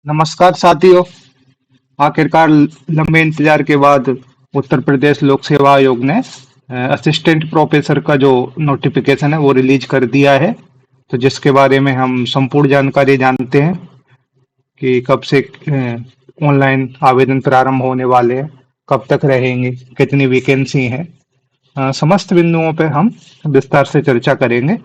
नमस्कार साथियों। आखिरकार लंबे इंतजार के बाद उत्तर प्रदेश लोक सेवा आयोग ने असिस्टेंट प्रोफेसर का जो नोटिफिकेशन है वो रिलीज कर दिया है। तो जिसके बारे में हम संपूर्ण जानकारी जानते हैं कि कब से ऑनलाइन आवेदन प्रारंभ होने वाले हैं, कब तक रहेंगे, कितनी वैकेंसी है। समस्त बिंदुओं पे हम विस्तार से चर्चा करेंगे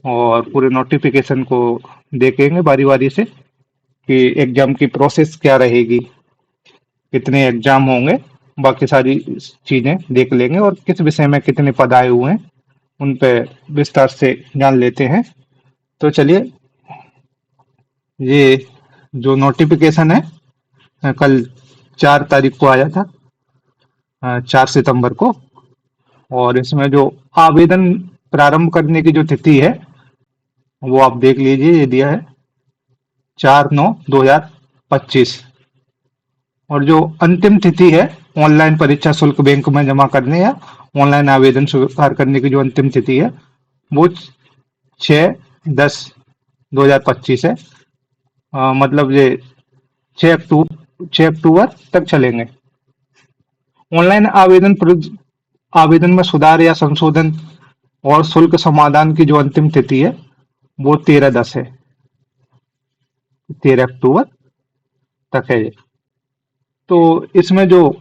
और पूरे नोटिफिकेशन को देखेंगे बारी बारी से कि एग्जाम की प्रोसेस क्या रहेगी, कितने एग्जाम होंगे, बाकी सारी चीजें देख लेंगे और किस विषय में कितने पद आए हुए हैं उन पे विस्तार से जान लेते हैं। तो चलिए, ये जो नोटिफिकेशन है कल 4 तारीख को आया था, 4 सितंबर को। और इसमें जो आवेदन प्रारंभ करने की जो तिथि है वो आप देख लीजिए, ये दिया है 4/9/2025। और जो अंतिम तिथि है ऑनलाइन परीक्षा शुल्क बैंक में जमा करने या ऑनलाइन आवेदन स्वीकार करने की जो अंतिम तिथि है वो 6/10/2025 है। मतलब ये 6 अक्टूबर तक चलेंगे। ऑनलाइन आवेदन में सुधार या संशोधन और शुल्क समाधान की जो अंतिम तिथि है वो 13/10 है, 13 अक्टूबर तक है ये। तो इसमें जो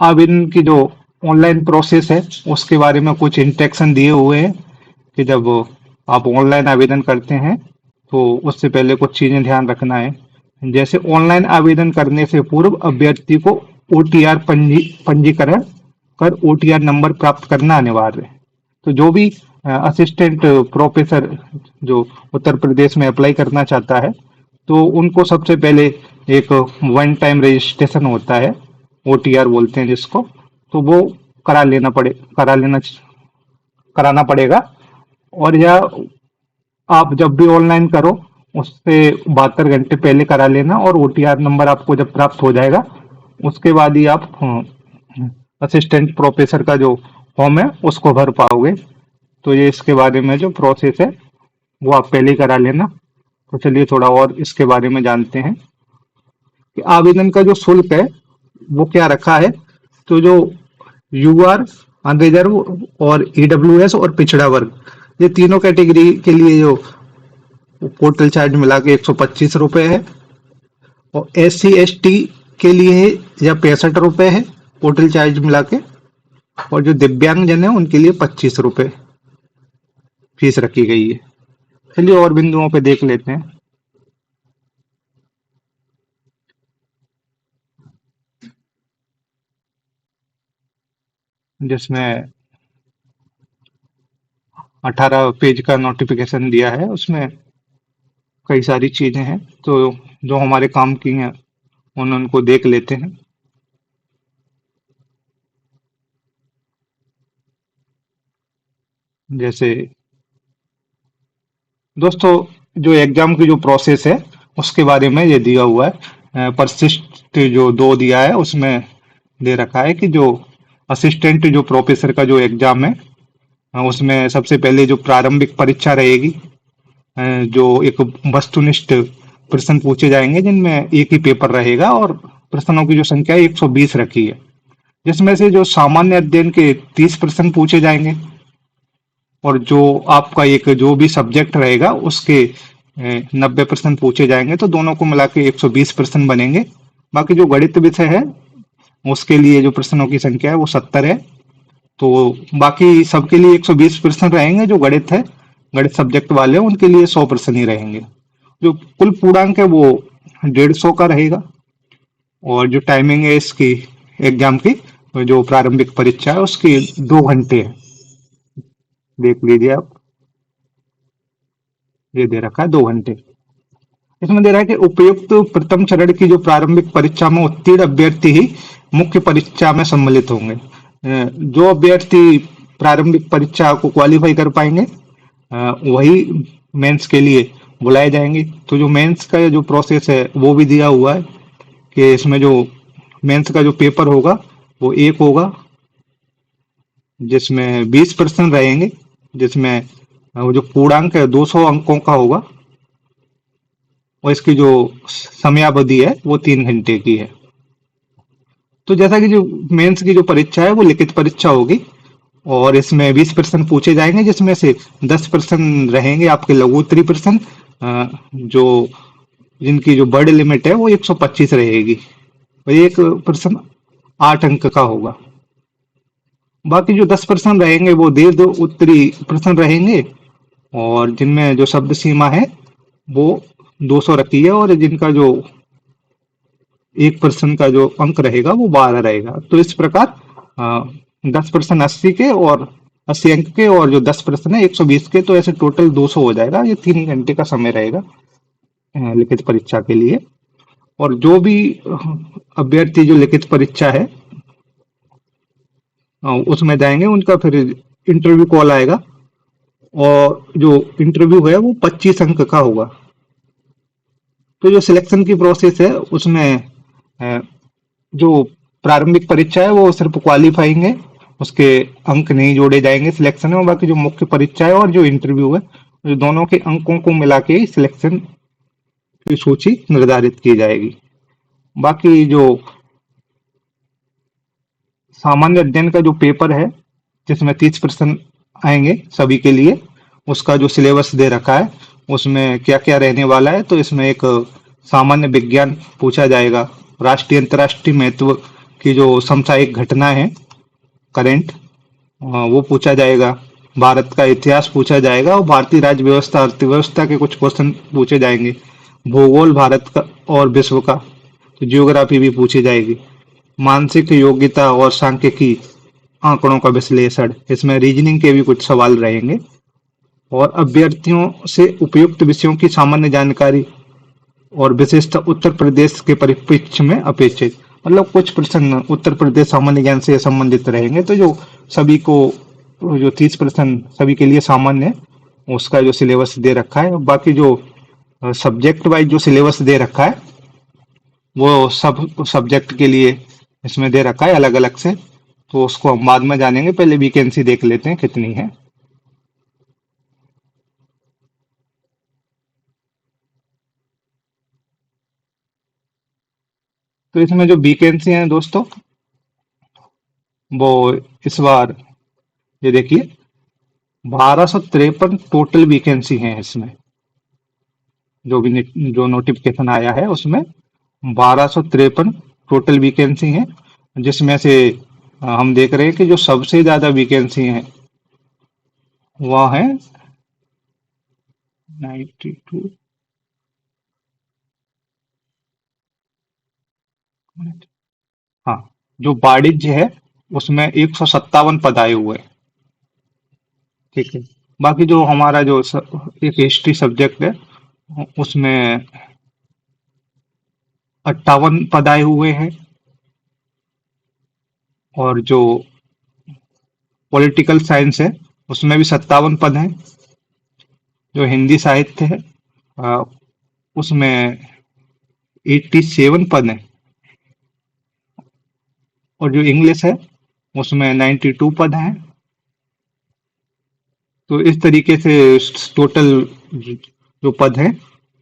आवेदन की जो ऑनलाइन प्रोसेस है उसके बारे में कुछ इंस्ट्रक्शन दिए हुए हैं कि जब आप ऑनलाइन आवेदन करते हैं तो उससे पहले कुछ चीजें ध्यान रखना है। जैसे ऑनलाइन आवेदन करने से पूर्व अभ्यर्थी को ओटीआर पंजीकरण कर ओटीआर नंबर प्राप्त करना अनिवार्य है। तो जो भी असिस्टेंट प्रोफेसर जो उत्तर प्रदेश में अप्लाई करना चाहता है तो उनको सबसे पहले एक वन टाइम रजिस्ट्रेशन होता है, ओटीआर बोलते हैं जिसको। तो वो करा लेना पड़े करा लेना कराना पड़ेगा। और यह आप जब भी ऑनलाइन करो उससे 72 घंटे पहले करा लेना, और ओटीआर नंबर आपको जब प्राप्त हो जाएगा उसके बाद ही आप असिस्टेंट प्रोफेसर का जो फॉर्म है उसको भर पाओगे। तो ये इसके बारे में जो प्रोसेस है वो आप पहले ही करा लेना। तो चलिए थोड़ा और इसके बारे में जानते हैं कि आवेदन का जो शुल्क है वो क्या रखा है। तो जो यूआर, अनरिजर्व और ईडब्ल्यूएस और पिछड़ा वर्ग, ये तीनों कैटेगरी के लिए जो पोर्टल चार्ज मिला के 125 रुपये है। और SC ST के लिए या 65 रुपये है पोर्टल चार्ज मिला के। और जो दिव्यांगजन है उनके लिए 25 रुपये फीस रखी गई है। चलिए और बिंदुओं पे देख लेते हैं। जिसमें 18 पेज का नोटिफिकेशन दिया है, उसमें कई सारी चीजें हैं तो जो हमारे काम की हैं उनको देख लेते हैं। जैसे दोस्तों, जो एग्जाम की जो प्रोसेस है उसके बारे में ये दिया हुआ है। परसिस्ट जो 2 दिया है उसमें दे रखा है कि जो असिस्टेंट जो प्रोफेसर का जो एग्जाम है उसमें सबसे पहले जो प्रारंभिक परीक्षा रहेगी, जो एक वस्तुनिष्ठ प्रश्न पूछे जाएंगे जिनमें एक ही पेपर रहेगा, और प्रश्नों की जो संख्या है 120 रखी है। जिसमें से जो सामान्य अध्ययन के 30 प्रश्न पूछे जाएंगे, और जो आपका एक जो भी सब्जेक्ट रहेगा उसके 90 प्रश्न पूछे जाएंगे। तो दोनों को मिला के 120 प्रश्न बनेंगे। बाकी जो गणित विषय है उसके लिए जो प्रश्नों की संख्या है वो 70 है। तो बाकी सबके लिए 120 प्रश्न रहेंगे। जो गणित है, गणित सब्जेक्ट वाले हैं, उनके लिए 100 प्रश्न ही रहेंगे। जो कुल पूर्णांक है वो 150 का रहेगा। और जो टाइमिंग है इसकी एग्जाम की, जो प्रारंभिक परीक्षा है उसकी 2 घंटे है। देख लीजिए आप, ये दे रखा है 2 घंटे। इसमें दे रहा है कि उपयुक्त प्रथम चरण की जो प्रारंभिक परीक्षा में उत्तीर्ण अभ्यर्थी ही मुख्य परीक्षा में सम्मिलित होंगे। जो अभ्यर्थी प्रारंभिक परीक्षा को क्वालिफाई कर पाएंगे वही मेंस के लिए बुलाए जाएंगे। तो जो मेंस का जो प्रोसेस है वो भी दिया हुआ है कि इसमें जो मेंस का जो पेपर होगा वो एक होगा जिसमें 20 प्रश्न रहेंगे। जिसमें वो जो पूर्णांक है 200 अंकों का होगा। और इसकी जो समयावधि है वो 3 घंटे की है। तो जैसा कि जो मेंस की जो परीक्षा है वो लिखित परीक्षा होगी, और इसमें 20 प्रश्न पूछे जाएंगे, जिसमें से 10 प्रश्न रहेंगे आपके लघु उत्तरीय प्रश्न, जो जिनकी जो वर्ड लिमिट है वो 125 रहेगी, और एक प्रश्न 8 अंक का होगा। बाकी जो 10 प्रश्न रहेंगे वो दीर्घ उत्तरीय प्रश्न रहेंगे, और जिनमें जो शब्द सीमा है वो 200 रखी है, और जिनका जो एक प्रश्न का जो अंक रहेगा वो 12 रहेगा। तो इस प्रकार 10 प्रश्न 80 के, और 80 अंक के, और जो 10 प्रश्न है 120 के, तो ऐसे टोटल 200 हो जाएगा। ये 3 घंटे का समय रहेगा लिखित परीक्षा के लिए। और जो भी अभ्यर्थी जो लिखित परीक्षा है उसमें जाएंगे, उनका फिर इंटरव्यू कॉल आएगा, और जो इंटरव्यू है वो 25 अंक का होगा। तो जो सिलेक्शन की प्रोसेस है उसमें अ, जो प्रारंभिक परीक्षा है वो सिर्फ क्वालिफाइंग है, उसके अंक नहीं जोड़े जाएंगे सिलेक्शन में। बाकी जो मुख्य परीक्षा है और जो इंटरव्यू है, जो दोनों के अंकों को मिला के ही सिलेक्शन की सूची निर्धारित की जाएगी। बाकी जो सामान्य अध्ययन का जो पेपर है, जिसमें 30 प्रश्न आएंगे सभी के लिए, उसका जो सिलेबस दे रखा है उसमें क्या क्या रहने वाला है। तो इसमें एक सामान्य विज्ञान पूछा जाएगा, राष्ट्रीय अंतर्राष्ट्रीय महत्व की जो समसामयिक घटना है, करेंट, वो पूछा जाएगा। भारत का इतिहास पूछा जाएगा, और भारतीय राज्य व्यवस्था अर्थव्यवस्था के कुछ क्वेश्चन पूछे जाएंगे। भूगोल भारत का और विश्व का, तो जियोग्राफी भी पूछी जाएगी। मानसिक योग्यता और सांख्यिकी, आंकड़ों का विश्लेषण, इसमें रीजनिंग के भी कुछ सवाल रहेंगे। और अभ्यर्थियों से उपयुक्त विषयों की सामान्य जानकारी और विशेषता उत्तर प्रदेश के परिप्रेक्ष्य में अपेक्षित, मतलब कुछ प्रश्न उत्तर प्रदेश सामान्य ज्ञान से संबंधित रहेंगे। तो जो सभी को, जो 30 प्रश्न सभी के लिए सामान्य है, उसका जो सिलेबस दे रखा है। बाकी जो सब्जेक्ट वाइज जो सिलेबस दे रखा है वो सब सब्जेक्ट के लिए इसमें दे रखा है अलग अलग से। तो उसको हम बाद में जानेंगे, पहले वैकेंसी देख लेते हैं कितनी है। तो इसमें जो वैकेंसी है दोस्तों, वो इस बार ये देखिए 1253 टोटल वैकेंसी हैं इसमें। जो भी जो नोटिफिकेशन आया है उसमें 1253 टोटल वैकेंसी हैं, जिसमें से हम देख रहे हैं कि जो सबसे ज्यादा वैकेंसी हैं वह है 92। हाँ, जो वाणिज्य है उसमें 157 पद आए हुए हैं। ठीक है। बाकी जो हमारा जो एक हिस्ट्री सब्जेक्ट है उसमें 58 पद आए हुए हैं। और जो पॉलिटिकल साइंस है उसमें भी 57 पद हैं। जो हिंदी साहित्य है अ, उसमें 87 पद हैं। और जो इंग्लिश है उसमें 92 पद हैं। तो इस तरीके से टोटल जो पद हैं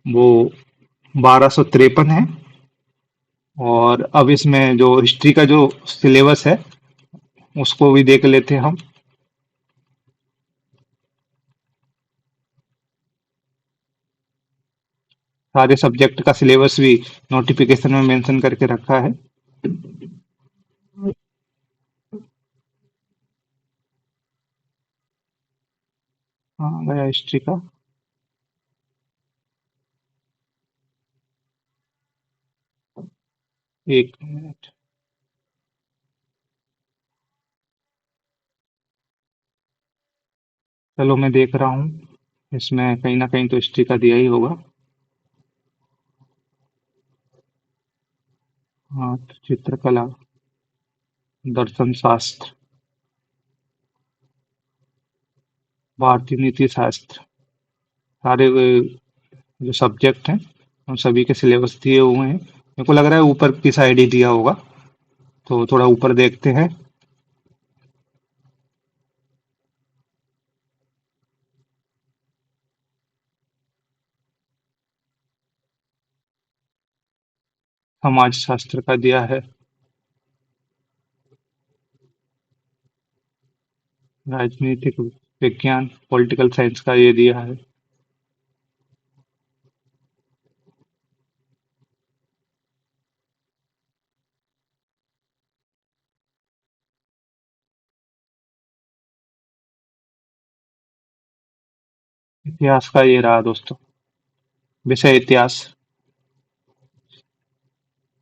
वो 1253 है। और अब इसमें जो हिस्ट्री का जो सिलेबस है उसको भी देख लेते हैं हम। सारे सब्जेक्ट का सिलेबस भी नोटिफिकेशन में मेंशन करके रखा है। हाँ गया हिस्ट्री का। एक मिनट। चलो मैं देख रहा हूँ, इसमें कहीं ना कहीं तो हिस्ट्री का दिया ही होगा। हाँ, तो चित्रकला, दर्शन शास्त्र, भारतीय नीति शास्त्र, सारे जो सब्जेक्ट हैं उन सभी के सिलेबस दिए हुए हैं। मेरे को लग रहा है ऊपर की साइड ही दिया होगा, तो थोड़ा ऊपर देखते हैं। समाज शास्त्र का दिया है, राजनीतिक विज्ञान पॉलिटिकल साइंस का ये दिया है। इतिहास का ये रहा दोस्तों, विषय इतिहास।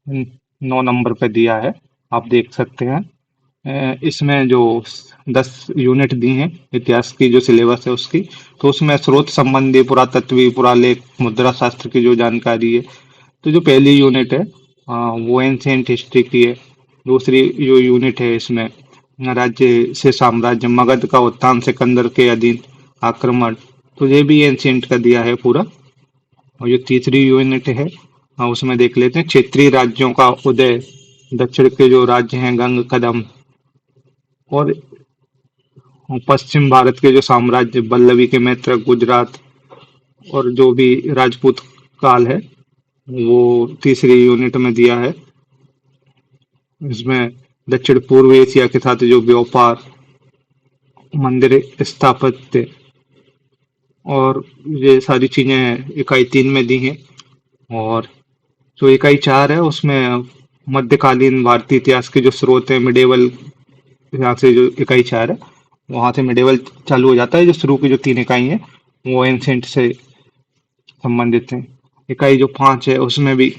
9 नंबर पे दिया है, आप देख सकते हैं। इसमें जो 10 यूनिट दी हैं इतिहास की, जो सिलेबस है उसकी, तो उसमें स्रोत संबंधी, पुरातत्वीय, पुरालेख, मुद्रा शास्त्र की जो जानकारी है। तो जो पहली यूनिट है वो एंशियंट हिस्ट्री की है। दूसरी जो यूनिट है इसमें राज्य से साम्राज्य, मगध का उत्थान, सिकंदर के अधीन आक्रमण, तो ये भी एंशियंट का दिया है पूरा। और जो तीसरी यूनिट है उसमें देख लेते हैं क्षेत्रीय राज्यों का उदय, दक्षिण के जो राज्य हैं गंग, कदम, और पश्चिम भारत के जो साम्राज्य, पल्लवी के मैत्र, गुजरात, और जो भी राजपूत काल है वो तीसरी यूनिट में दिया है। इसमें दक्षिण पूर्व एशिया के साथ जो व्यापार, मंदिर स्थापत्य, और ये सारी चीजें इकाई 3 में दी हैं। और जो इकाई 4 है उसमें मध्यकालीन भारतीय इतिहास के जो स्रोत है, मिडेवल, यहाँ से जो इकाई 4 है वहां से मिडेवल चालू हो जाता है। जो शुरू की जो 3 इकाई है वो एंशंट से संबंधित हैं। इकाई जो 5 है उसमें भी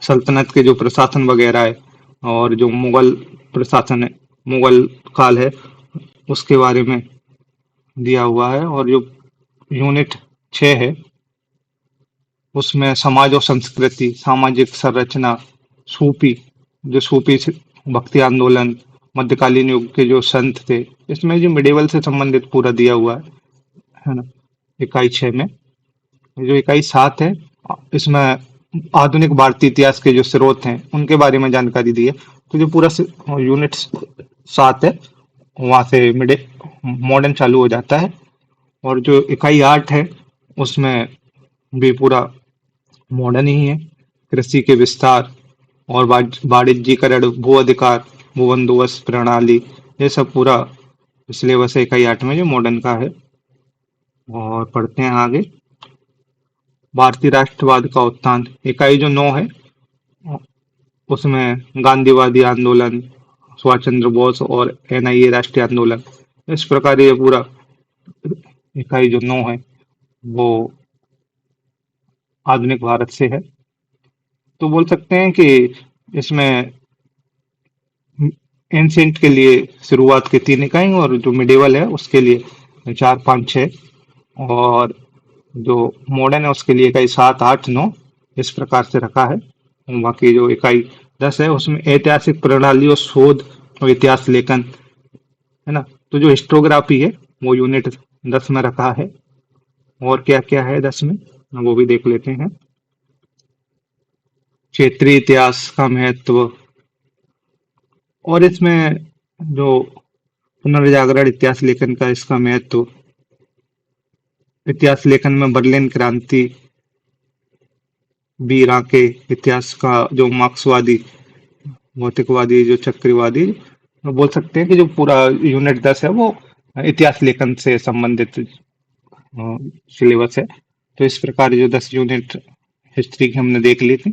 सल्तनत के जो प्रशासन वगैरह है, और जो मुगल प्रशासन है, मुगल काल है, उसके बारे में दिया हुआ है। और जो यूनिट 6 है उसमें समाज और संस्कृति, सामाजिक संरचना, सूफी, जो सूफी भक्ति आंदोलन, मध्यकालीन युग के जो संत थे, इसमें जो मिडेवल से संबंधित पूरा दिया हुआ है ना, इकाई 6 में। जो इकाई 7 है इसमें आधुनिक भारतीय इतिहास के जो स्रोत हैं उनके बारे में जानकारी दी है। तो जो पूरा यूनिट 7 है वहां से मिडे मॉडर्न चालू हो जाता है। और जो इकाई 8 है उसमें भी पूरा मॉडर्न ही है। कृषि के विस्तार और वाणिज्यीकरण, भू अधिकार, भू बंदोबस्त प्रणाली, ये सब पूरा सिलेबस है इकाई 8 में जो मॉडर्न का है। और पढ़ते हैं आगे। भारतीय राष्ट्रवाद का उत्थान, इकाई जो 9 है उसमें गांधीवादी आंदोलन, सुभाष चंद्र बोस और एनआईए राष्ट्रीय आंदोलन, इस प्रकार ये पूरा इकाई जो 9 है वो आधुनिक भारत से है। तो बोल सकते हैं कि इसमें एंशियंट के लिए शुरुआत की 3 इकाई, और जो मिडिवल है उसके लिए 4, 5, 6, और जो मॉडर्न है उसके लिए इकाई 7, 8, 9, इस प्रकार से रखा है। बाकी जो इकाई 10 है उसमें ऐतिहासिक प्रणाली और शोध और इतिहास लेखन है ना। तो जो हिस्टोग्राफी है वो यूनिट 10 में रखा है। और क्या क्या है 10 में वो भी देख लेते हैं। क्षेत्रीय इतिहास का महत्व, और इसमें जो पुनर्जागरण इतिहास लेखन का इसका महत्व, इतिहास लेखन में बर्लिन क्रांति, बी राके, इतिहास का जो मार्क्सवादी, भौतिकवादी, जो चक्रवादी, बोल सकते हैं कि जो पूरा यूनिट 10 है वो इतिहास लेखन से संबंधित सिलेबस है। तो इस प्रकार जो 10 यूनिट हिस्ट्री की हमने देख ली थी।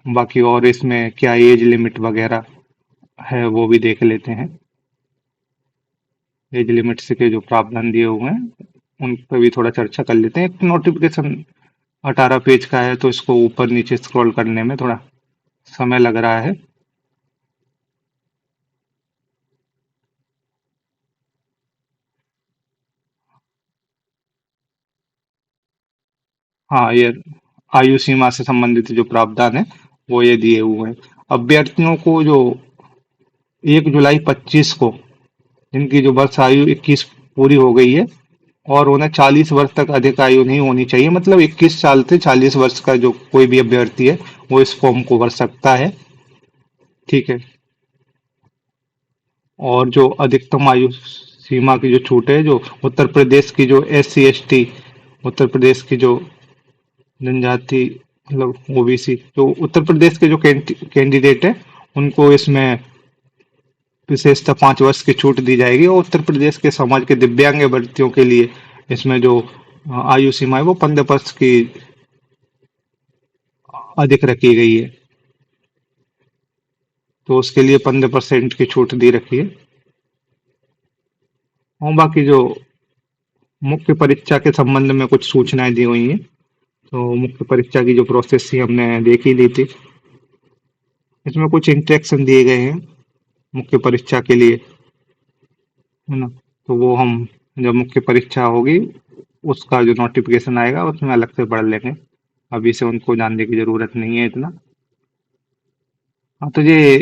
बाकी और इसमें क्या एज लिमिट वगैरह है वो भी देख लेते हैं। एज लिमिट से के जो प्रावधान दिए हुए हैं उन पर भी थोड़ा चर्चा कर लेते हैं। एक नोटिफिकेशन 18 पेज का है तो इसको ऊपर नीचे स्क्रॉल करने में थोड़ा समय लग रहा है। हाँ, ये आयु सीमा से संबंधित जो प्रावधान है वो ये दिए हुए हैं। अभ्यर्थियों को जो 1 जुलाई 25 को, जिनकी जो वर्ष आयु 21 पूरी हो गई है और उन्हें 40 वर्ष तक अधिक आयु नहीं होनी चाहिए, मतलब 21 साल से 40 वर्ष का जो कोई भी अभ्यर्थी है वो इस फॉर्म को भर सकता है। ठीक है। और जो अधिकतम आयु सीमा की जो छूट है, जो उत्तर प्रदेश की जो SC ST, उत्तर प्रदेश की जो जनजाति मतलब ओबीसी जो उत्तर प्रदेश के जो कैंडिडेट है उनको इसमें विशेषतः 5 वर्ष की छूट दी जाएगी, और उत्तर प्रदेश के समाज के दिव्यांग अभ्यर्थियों के लिए इसमें जो आयु सीमा है वो 15 वर्ष की अधिक रखी गई है। तो उसके लिए 15% की छूट दी रखी है। और बाकी जो मुख्य परीक्षा के संबंध में कुछ सूचनाएं दी हुई हैं। तो मुख्य परीक्षा की जो प्रोसेस थी हमने देख ही ली थी। इसमें कुछ इंस्ट्रक्शन दिए गए हैं मुख्य परीक्षा के लिए, है ना। तो वो हम जब मुख्य परीक्षा होगी उसका जो नोटिफिकेशन आएगा उसमें अलग से पढ़ लेंगे। अभी से उनको जानने की जरूरत नहीं है इतना। हाँ, तो ये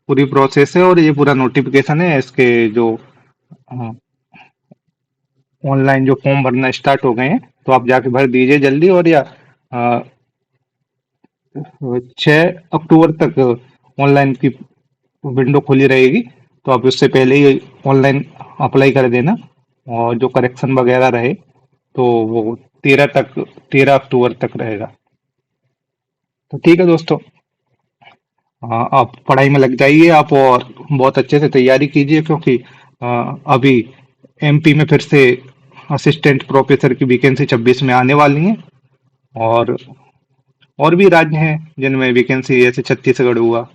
पूरी प्रोसेस है और ये पूरा नोटिफिकेशन है। इसके जो ऑनलाइन जो फॉर्म भरना स्टार्ट हो गए हैं, तो आप जाके भर दीजिए जल्दी। और या 6 अक्टूबर तक ऑनलाइन की विंडो खुली रहेगी, तो आप उससे पहले ही ऑनलाइन अप्लाई कर देना। और जो करेक्शन वगैरह रहे तो वो 13 अक्टूबर तक रहेगा। तो ठीक है दोस्तों, आप पढ़ाई में लग जाइए आप, और बहुत अच्छे से तैयारी कीजिए, क्योंकि अभी एमपी में फिर से असिस्टेंट प्रोफेसर की वैकेंसी 26 में आने वाली है। और और भी राज्य हैं जिनमें वैकेंसी जैसे छत्तीसगढ़ हुआ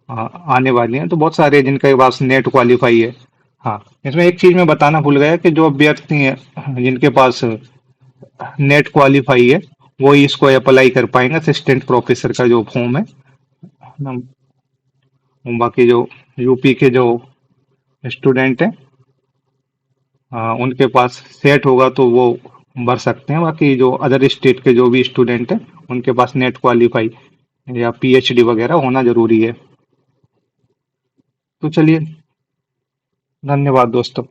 आने वाली हैं। तो बहुत सारे हैं जिनके पास नेट क्वालिफाई है। हाँ, इसमें एक चीज मैं बताना भूल गया कि जो अभ्यर्थी हैं जिनके पास नेट क्वालिफाई है वो ही इसको अप्लाई कर पाएंगे, असिस्टेंट प्रोफेसर का जो फॉर्म है ना। बाकी जो यूपी के जो स्टूडेंट हैं उनके पास सेट होगा तो वो भर सकते हैं। बाकी जो अदर स्टेट के जो भी स्टूडेंट हैं उनके पास नेट क्वालिफाई या पीएचडी वगैरह होना जरूरी है। तो चलिए, धन्यवाद दोस्तों।